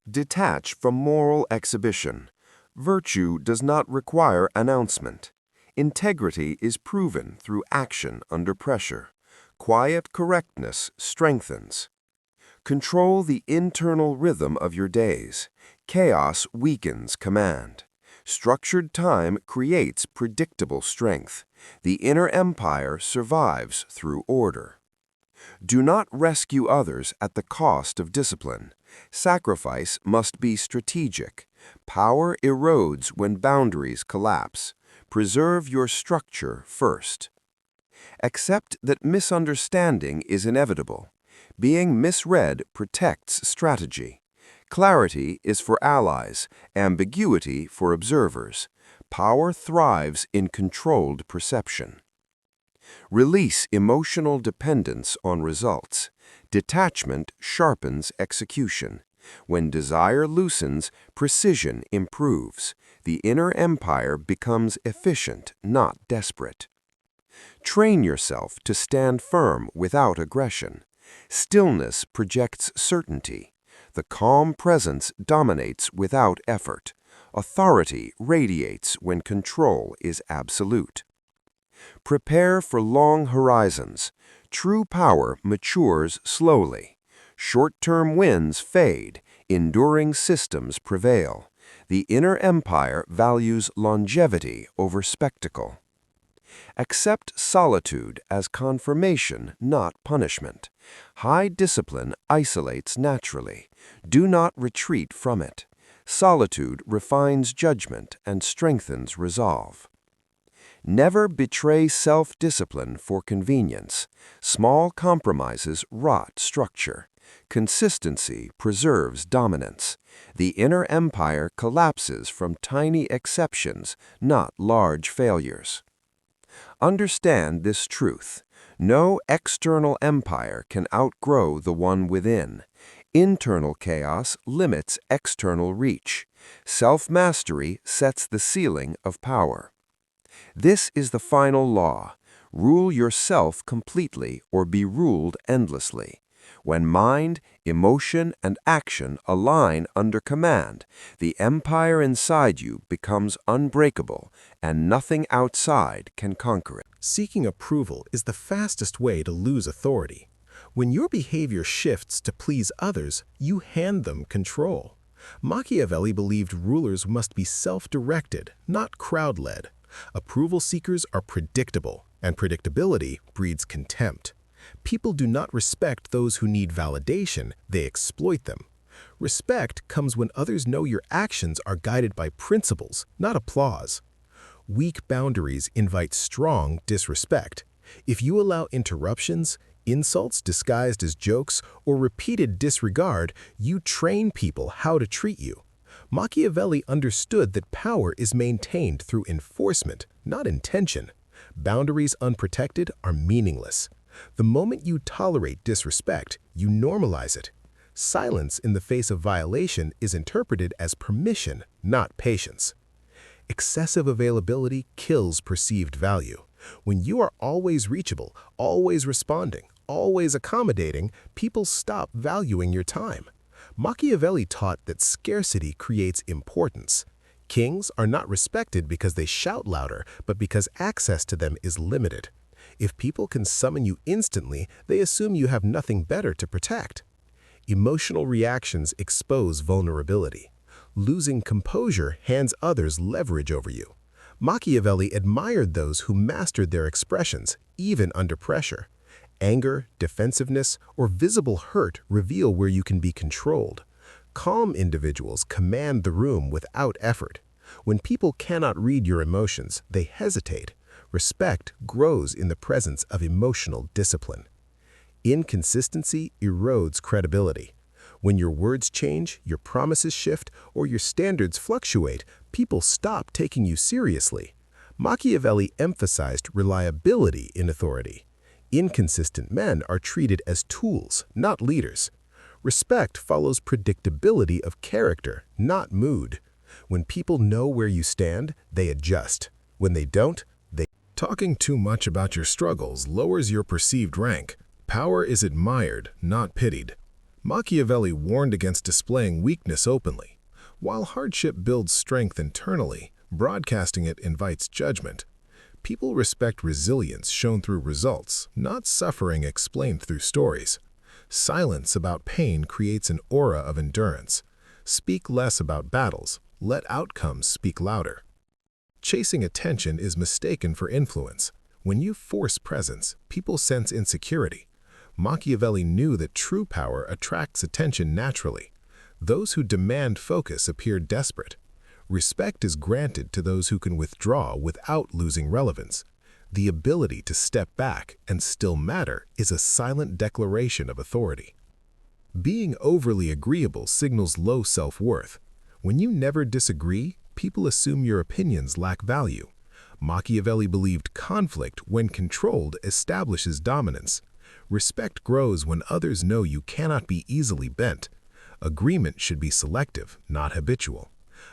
Detach from moral exhibition. Virtue does not require announcement. Integrity is proven through action under pressure. Quiet correctness strengthens. Control the internal rhythm of your days. Chaos weakens command. Structured time creates predictable strength. The inner empire survives through order. Do not rescue others at the cost of discipline. Sacrifice must be strategic. Power erodes when boundaries collapse. Preserve your structure first. Accept that misunderstanding is inevitable. Being misread protects strategy. Clarity is for allies, ambiguity for observers. Power thrives in controlled perception. Release emotional dependence on results. Detachment sharpens execution. When desire loosens, precision improves. The inner empire becomes efficient, not desperate. Train yourself to stand firm without aggression. Stillness projects certainty. The calm presence dominates without effort. Authority radiates when control is absolute. Prepare for long horizons. True power matures slowly. Short-term wins fade. Enduring systems prevail. The inner empire values longevity over spectacle. Accept solitude as confirmation, not punishment. High discipline isolates naturally. Do not retreat from it. Solitude refines judgment and strengthens resolve. Never betray self-discipline for convenience. Small compromises rot structure. Consistency preserves dominance. The inner empire collapses from tiny exceptions, not large failures. Understand this truth. No external empire can outgrow the one within. Internal chaos limits external reach. Self-mastery sets the ceiling of power. This is the final law. Rule yourself completely or be ruled endlessly. When mind, emotion, and action align under command, the empire inside you becomes unbreakable, and nothing outside can conquer it. Seeking approval is the fastest way to lose authority. When your behavior shifts to please others, you hand them control. Machiavelli believed rulers must be self-directed, not crowd-led. Approval seekers are predictable, and predictability breeds contempt. People do not respect those who need validation, they exploit them. Respect comes when others know your actions are guided by principles, not applause. Weak boundaries invite strong disrespect. If you allow interruptions, insults disguised as jokes, or repeated disregard, you train people how to treat you. Machiavelli understood that power is maintained through enforcement, not intention. Boundaries unprotected are meaningless. The moment you tolerate disrespect, you normalize it. Silence in the face of violation is interpreted as permission, not patience. Excessive availability kills perceived value. When you are always reachable, always responding, always accommodating, people stop valuing your time. Machiavelli taught that scarcity creates importance. Kings are not respected because they shout louder, but because access to them is limited. If people can summon you instantly, they assume you have nothing better to protect. Emotional reactions expose vulnerability. Losing composure hands others leverage over you. Machiavelli admired those who mastered their expressions, even under pressure. Anger, defensiveness, or visible hurt reveal where you can be controlled. Calm individuals command the room without effort. When people cannot read your emotions, they hesitate. Respect grows in the presence of emotional discipline. Inconsistency erodes credibility. When your words change, your promises shift, or your standards fluctuate, people stop taking you seriously. Machiavelli emphasized reliability in authority. Inconsistent men are treated as tools, not leaders. Respect follows predictability of character, not mood. When people know where you stand, they adjust. When they don't, they... Talking too much about your struggles lowers your perceived rank. Power is admired, not pitied. Machiavelli warned against displaying weakness openly. While hardship builds strength internally, broadcasting it invites judgment. People respect resilience shown through results, not suffering explained through stories. Silence about pain creates an aura of endurance. Speak less about battles, let outcomes speak louder. Chasing attention is mistaken for influence. When you force presence, people sense insecurity. Machiavelli knew that true power attracts attention naturally. Those who demand focus appear desperate. Respect is granted to those who can withdraw without losing relevance. The ability to step back and still matter is a silent declaration of authority. Being overly agreeable signals low self-worth. When you never disagree, people assume your opinions lack value. Machiavelli believed conflict, when controlled, establishes dominance. Respect grows when others know you cannot be easily bent. Agreement should be selective, not habitual.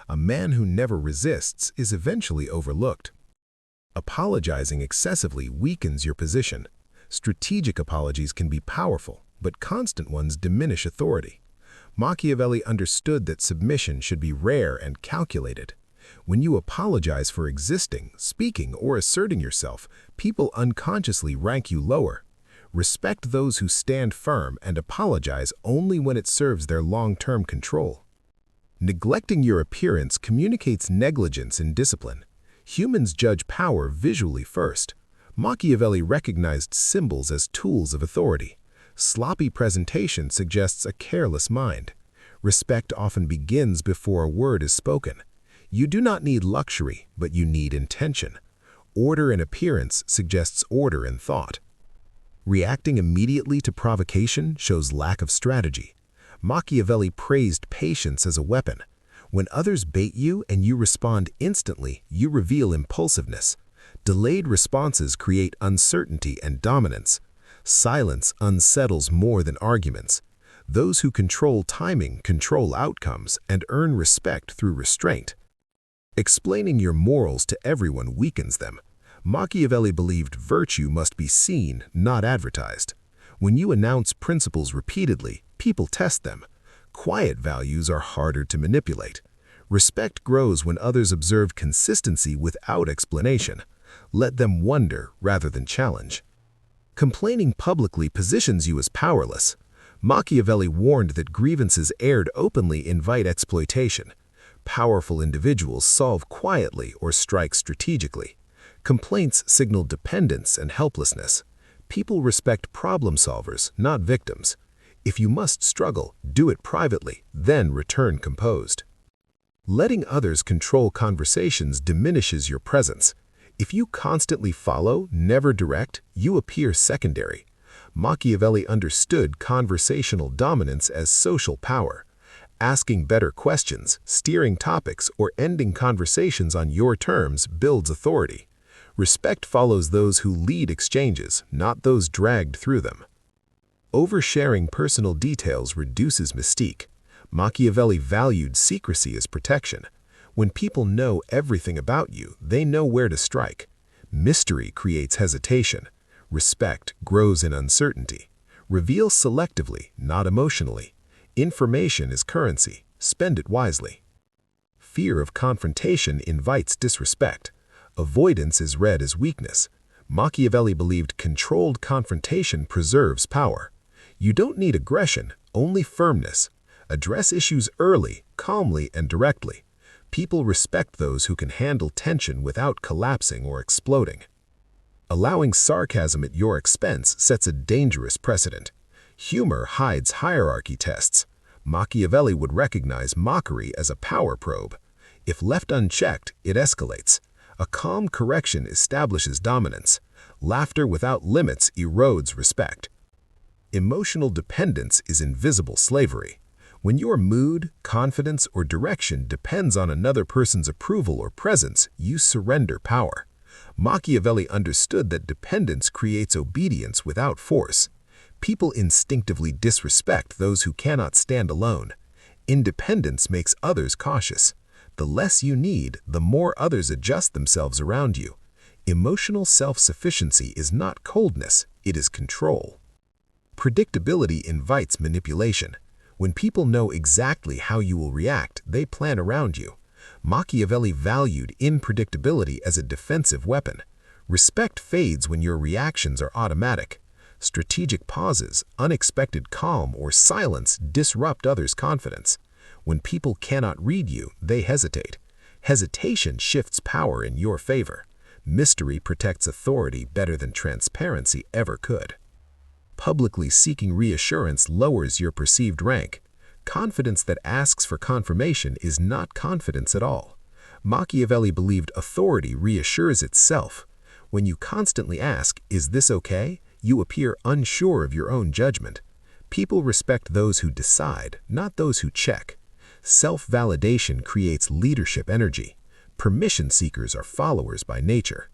A man who never resists is eventually overlooked. Apologizing excessively weakens your position. Strategic apologies can be powerful, but constant ones diminish authority. Machiavelli understood that submission should be rare and calculated. When you apologize for existing, speaking, or asserting yourself, people unconsciously rank you lower. Respect those who stand firm and apologize only when it serves their long-term control. Neglecting your appearance communicates negligence in discipline. Humans judge power visually first. Machiavelli recognized symbols as tools of authority. Sloppy presentation suggests a careless mind. Respect often begins before a word is spoken. You do not need luxury, but you need intention. Order in appearance suggests order in thought. Reacting immediately to provocation shows lack of strategy. Machiavelli praised patience as a weapon. When others bait you and you respond instantly, you reveal impulsiveness. Delayed responses create uncertainty and dominance. Silence unsettles more than arguments. Those who control timing control outcomes and earn respect through restraint. Explaining your morals to everyone weakens them. Machiavelli believed virtue must be seen, not advertised. When you announce principles repeatedly, people test them. Quiet values are harder to manipulate. Respect grows when others observe consistency without explanation. Let them wonder rather than challenge. Complaining publicly positions you as powerless. Machiavelli warned that grievances aired openly invite exploitation. Powerful individuals solve quietly or strike strategically. Complaints signal dependence and helplessness. People respect problem solvers, not victims. If you must struggle, do it privately, then return composed. Letting others control conversations diminishes your presence. If you constantly follow, never direct, you appear secondary. Machiavelli understood conversational dominance as social power. Asking better questions, steering topics, or ending conversations on your terms builds authority. Respect follows those who lead exchanges, not those dragged through them. Oversharing personal details reduces mystique. Machiavelli valued secrecy as protection. When people know everything about you, they know where to strike. Mystery creates hesitation. Respect grows in uncertainty. Reveal selectively, not emotionally. Information is currency. Spend it wisely. Fear of confrontation invites disrespect. Avoidance is read as weakness. Machiavelli believed controlled confrontation preserves power. You don't need aggression, only firmness. Address issues early, calmly, and directly. People respect those who can handle tension without collapsing or exploding. Allowing sarcasm at your expense sets a dangerous precedent. Humor hides hierarchy tests. Machiavelli would recognize mockery as a power probe. If left unchecked, it escalates. A calm correction establishes dominance. Laughter without limits erodes respect. Emotional dependence is invisible slavery. When your mood, confidence, or direction depends on another person's approval or presence, you surrender power. Machiavelli understood that dependence creates obedience without force. People instinctively disrespect those who cannot stand alone. Independence makes others cautious. The less you need, the more others adjust themselves around you. Emotional self-sufficiency is not coldness, it is control. Predictability invites manipulation. When people know exactly how you will react, they plan around you. Machiavelli valued unpredictability as a defensive weapon. Respect fades when your reactions are automatic. Strategic pauses, unexpected calm, or silence disrupt others' confidence. When people cannot read you, they hesitate. Hesitation shifts power in your favor. Mystery protects authority better than transparency ever could. Publicly seeking reassurance lowers your perceived rank. Confidence that asks for confirmation is not confidence at all. Machiavelli believed authority reassures itself. When you constantly ask, "Is this okay?" you appear unsure of your own judgment. People respect those who decide, not those who check. Self-validation creates leadership energy. Permission seekers are followers by nature.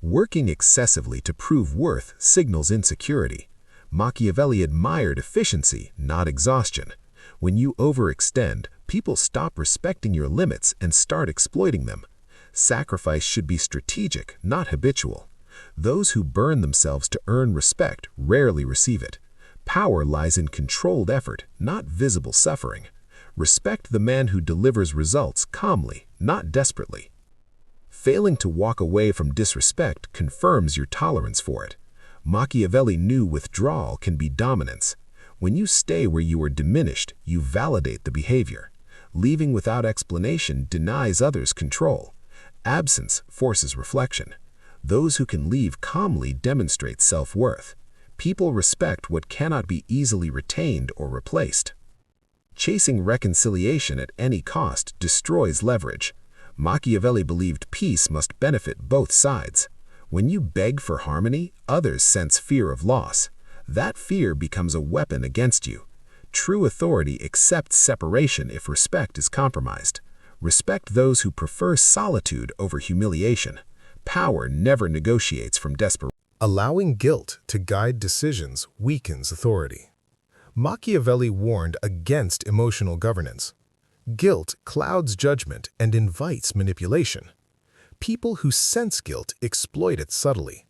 Working excessively to prove worth signals insecurity. Machiavelli admired efficiency, not exhaustion. When you overextend, people stop respecting your limits and start exploiting them. Sacrifice should be strategic, not habitual. Those who burn themselves to earn respect rarely receive it. Power lies in controlled effort, not visible suffering. Respect the man who delivers results calmly, not desperately. Failing to walk away from disrespect confirms your tolerance for it. Machiavelli knew withdrawal can be dominance. When you stay where you are diminished, you validate the behavior. Leaving without explanation denies others control. Absence forces reflection. Those who can leave calmly demonstrate self-worth. People respect what cannot be easily retained or replaced. Chasing reconciliation at any cost destroys leverage. Machiavelli believed peace must benefit both sides. When you beg for harmony, others sense fear of loss. That fear becomes a weapon against you. True authority accepts separation if respect is compromised. Respect those who prefer solitude over humiliation. Power never negotiates from desperation. Allowing guilt to guide decisions weakens authority. Machiavelli warned against emotional governance. Guilt clouds judgment and invites manipulation. People who sense guilt exploit it subtly.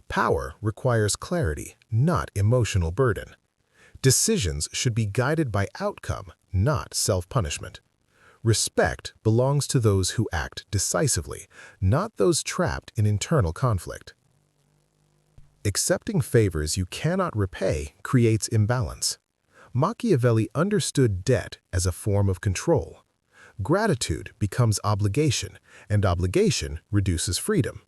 Power requires clarity, not emotional burden. Decisions should be guided by outcome, not self-punishment. Respect belongs to those who act decisively, not those trapped in internal conflict. Accepting favors you cannot repay creates imbalance. Machiavelli understood debt as a form of control. Gratitude becomes obligation, and obligation reduces freedom.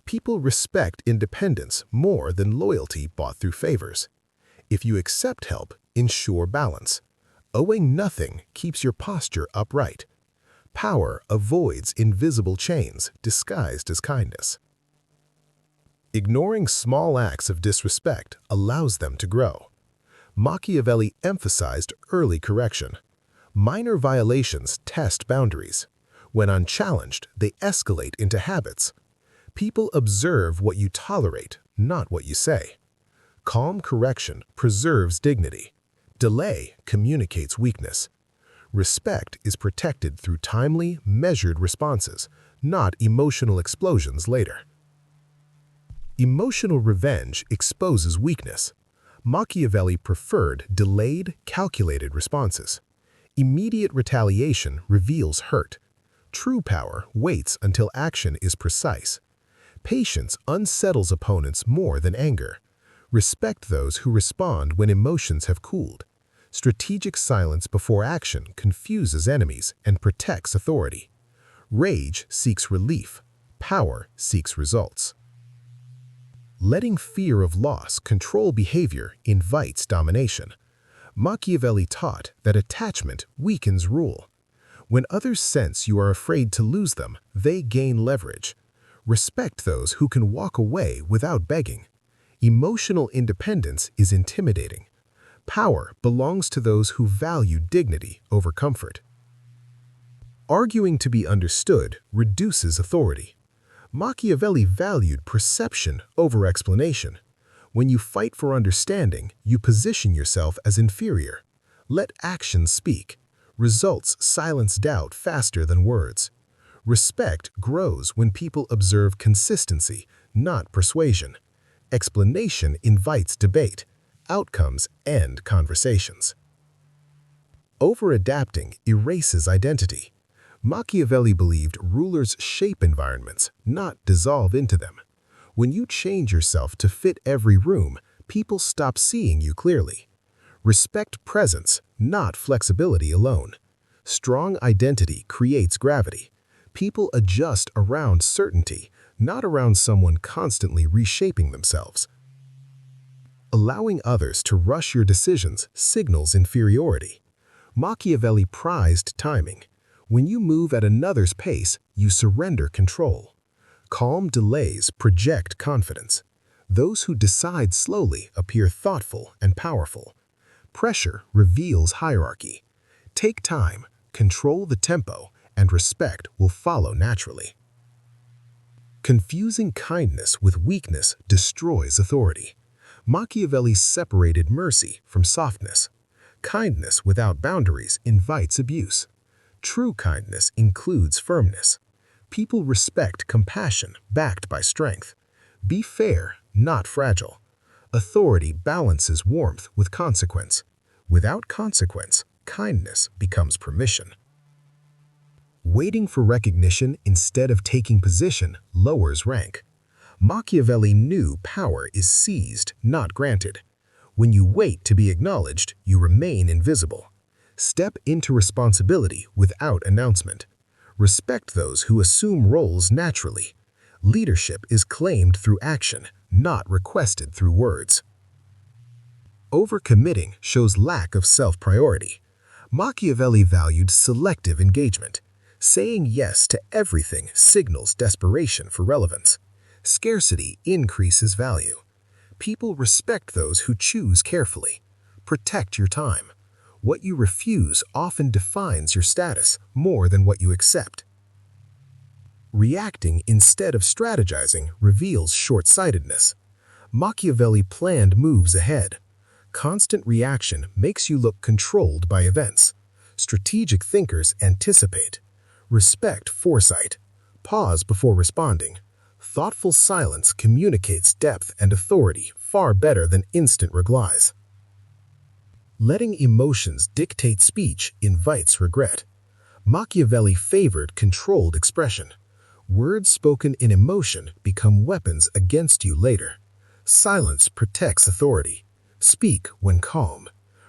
People respect independence more than loyalty bought through favors. If you accept help, ensure balance. Owing nothing keeps your posture upright. Power avoids invisible chains disguised as kindness. Ignoring small acts of disrespect allows them to grow. Machiavelli emphasized early correction. Minor violations test boundaries. When unchallenged, they escalate into habits. People observe what you tolerate, not what you say. Calm correction preserves dignity. Delay communicates weakness. Respect is protected through timely, measured responses, not emotional explosions later. Emotional revenge exposes weakness. Machiavelli preferred delayed, calculated responses. Immediate retaliation reveals hurt. True power waits until action is precise. Patience unsettles opponents more than anger. Respect those who respond when emotions have cooled. Strategic silence before action confuses enemies and protects authority. Rage seeks relief. Power seeks results. Letting fear of loss control behavior invites domination. Machiavelli taught that attachment weakens rule. When others sense you are afraid to lose them, they gain leverage. Respect those who can walk away without begging. Emotional independence is intimidating. Power belongs to those who value dignity over comfort. Arguing to be understood reduces authority. Machiavelli valued perception over explanation. When you fight for understanding, you position yourself as inferior. Let actions speak. Results silence doubt faster than words. Respect grows when people observe consistency, not persuasion. Explanation invites debate. outcomes end conversations. Over-adapting erases identity. Machiavelli believed rulers shape environments, not dissolve into them. When you change yourself to fit every room, people stop seeing you clearly. Respect presence, not flexibility alone. Strong identity creates gravity. People adjust around certainty, not around someone constantly reshaping themselves. Allowing others to rush your decisions signals inferiority. Machiavelli prized timing. When you move at another's pace, you surrender control. Calm delays project confidence. Those who decide slowly appear thoughtful and powerful. Pressure reveals hierarchy. Take time, control the tempo, and respect will follow naturally. Confusing kindness with weakness destroys authority. Machiavelli separated mercy from softness. Kindness without boundaries invites abuse. True kindness includes firmness. People respect compassion backed by strength. Be fair, not fragile. Authority balances warmth with consequence. Without consequence, kindness becomes permission. Waiting for recognition instead of taking position lowers rank. Machiavelli knew power is seized, not granted. When you wait to be acknowledged, you remain invisible. Step into responsibility without announcement. Respect those who assume roles naturally. Leadership is claimed through action, not requested through words. Overcommitting shows lack of self-priority. Machiavelli valued selective engagement. Saying yes to everything signals desperation for relevance. Scarcity increases value. People respect those who choose carefully. Protect your time. What you refuse often defines your status more than what you accept. Reacting instead of strategizing reveals short-sightedness. Machiavelli planned moves ahead. Constant reaction makes you look controlled by events. Strategic thinkers anticipate. Respect foresight. Pause before responding. Thoughtful silence communicates depth and authority far better than instant replies. Letting emotions dictate speech invites regret. Machiavelli favored controlled expression. Words spoken in emotion become weapons against you later. Silence protects authority. Speak when calm.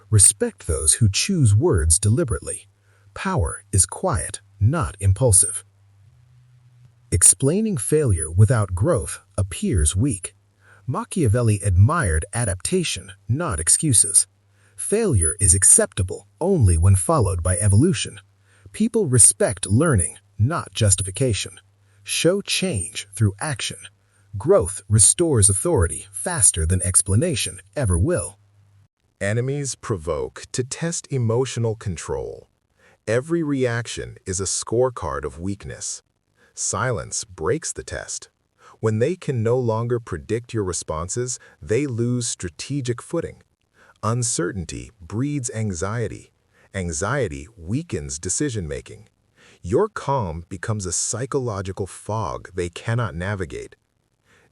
Respect those who choose words deliberately. Power is quiet, not impulsive. Explaining failure without growth appears weak. Machiavelli admired adaptation, not excuses. Failure is acceptable only when followed by evolution. People respect learning, not justification. Show change through action. Growth restores authority faster than explanation ever will. Enemies provoke to test emotional control. Every reaction is a scorecard of weakness. Silence breaks the test. When they can no longer predict your responses, they lose strategic footing. Uncertainty breeds anxiety. Anxiety weakens decision-making. Your calm becomes a psychological fog they cannot navigate.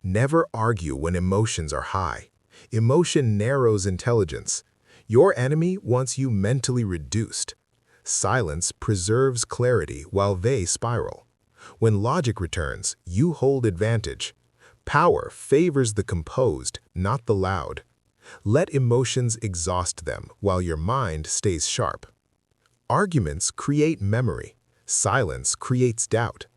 Never argue when emotions are high. Emotion narrows intelligence. Your enemy wants you mentally reduced. Silence preserves clarity while they spiral. When logic returns, you hold advantage. Power favors the composed, not the loud. Let emotions exhaust them while your mind stays sharp. Arguments create memory. Silence creates doubt.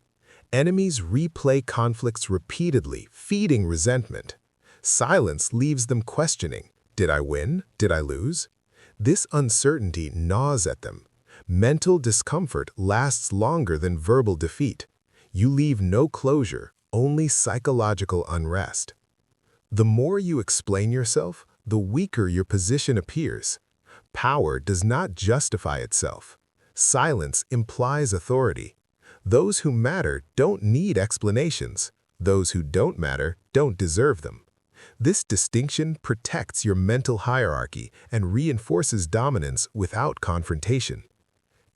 Enemies replay conflicts repeatedly, feeding resentment. Silence leaves them questioning, did I win? Did I lose? This uncertainty gnaws at them. Mental discomfort lasts longer than verbal defeat. You leave no closure, only psychological unrest. The more you explain yourself, the weaker your position appears. Power does not justify itself. Silence implies authority. Those who matter don't need explanations. Those who don't matter don't deserve them. This distinction protects your mental hierarchy and reinforces dominance without confrontation.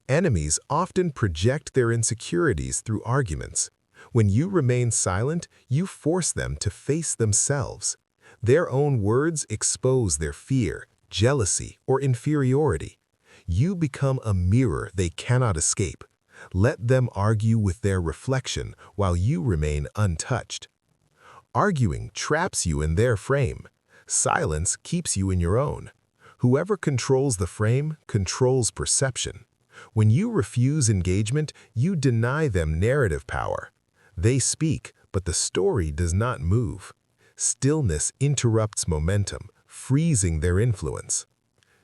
Enemies often project their insecurities through arguments. When you remain silent, you force them to face themselves. Their own words expose their fear, jealousy, or inferiority. You become a mirror they cannot escape. Let them argue with their reflection while you remain untouched. Arguing traps you in their frame. Silence keeps you in your own. Whoever controls the frame controls perception. When you refuse engagement, you deny them narrative power. They speak, but the story does not move. Stillness interrupts momentum, freezing their influence.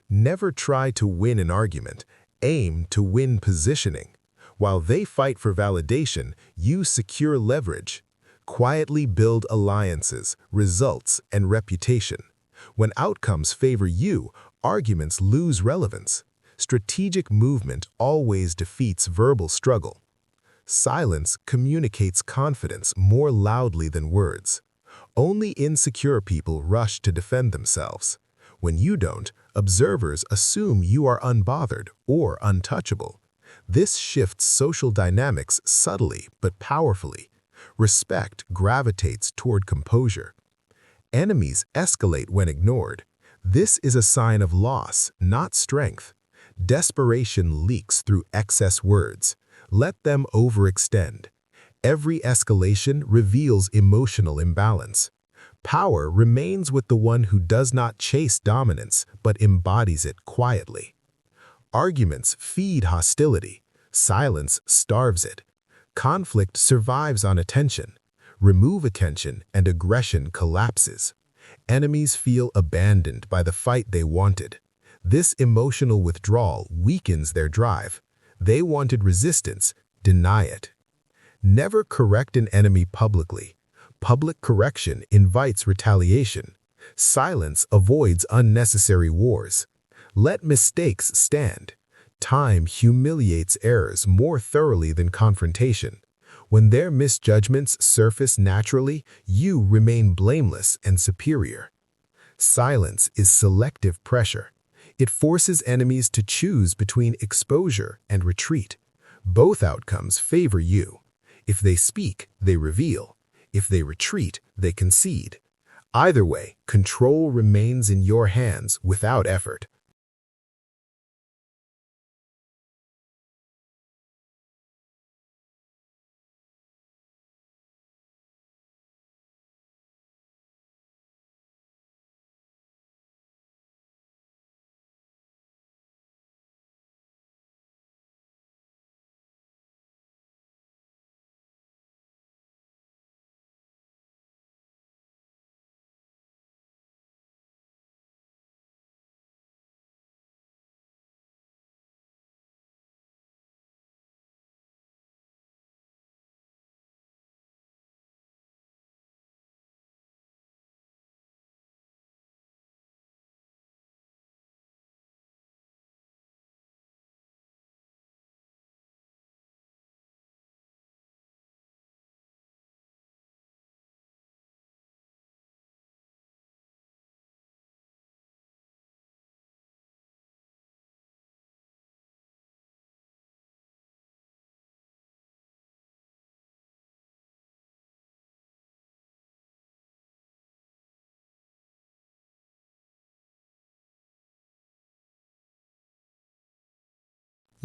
Never try to win an argument. Aim to win positioning. While they fight for validation, you secure leverage. Quietly build alliances, results, and reputation. When outcomes favor you, arguments lose relevance. Strategic movement always defeats verbal struggle. Silence communicates confidence more loudly than words. Only insecure people rush to defend themselves. When you don't, observers assume you are unbothered or untouchable. This shifts social dynamics subtly but powerfully. Respect gravitates toward composure. Enemies escalate when ignored. This is a sign of loss, not strength. Desperation leaks through excess words. Let them overextend. Every escalation reveals emotional imbalance. Power remains with the one who does not chase dominance, but embodies it quietly. Arguments feed hostility. Silence starves it. Conflict survives on attention. Remove attention and aggression collapses. Enemies feel abandoned by the fight they wanted. This emotional withdrawal weakens their drive. They wanted resistance, deny it. Never correct an enemy publicly. Public correction invites retaliation. Silence avoids unnecessary wars. Let mistakes stand. Time humiliates errors more thoroughly than confrontation. When their misjudgments surface naturally, you remain blameless and superior. Silence is selective pressure. It forces enemies to choose between exposure and retreat. Both outcomes favor you. If they speak, they reveal. If they retreat, they concede. Either way, control remains in your hands without effort.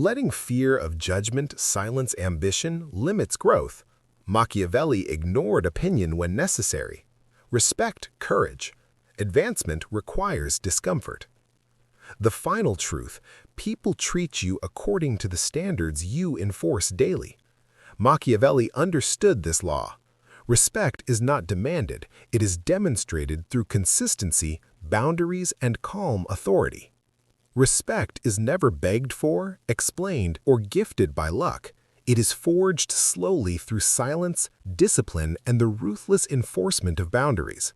Letting fear of judgment silence ambition limits growth. Machiavelli ignored opinion when necessary. Respect courage. Advancement requires discomfort. The final truth: people treat you according to the standards you enforce daily. Machiavelli understood this law. Respect is not demanded, it is demonstrated through consistency, boundaries, and calm authority. Respect is never begged for, explained, or gifted by luck. It is forged slowly through silence, discipline, and the ruthless enforcement of boundaries.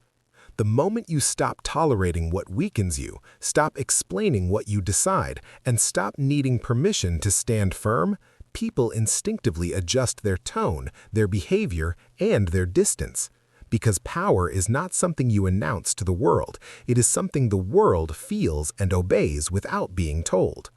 The moment you stop tolerating what weakens you, stop explaining what you decide, and stop needing permission to stand firm, people instinctively adjust their tone, their behavior, and their distance. Because power is not something you announce to the world, it is something the world feels and obeys without being told.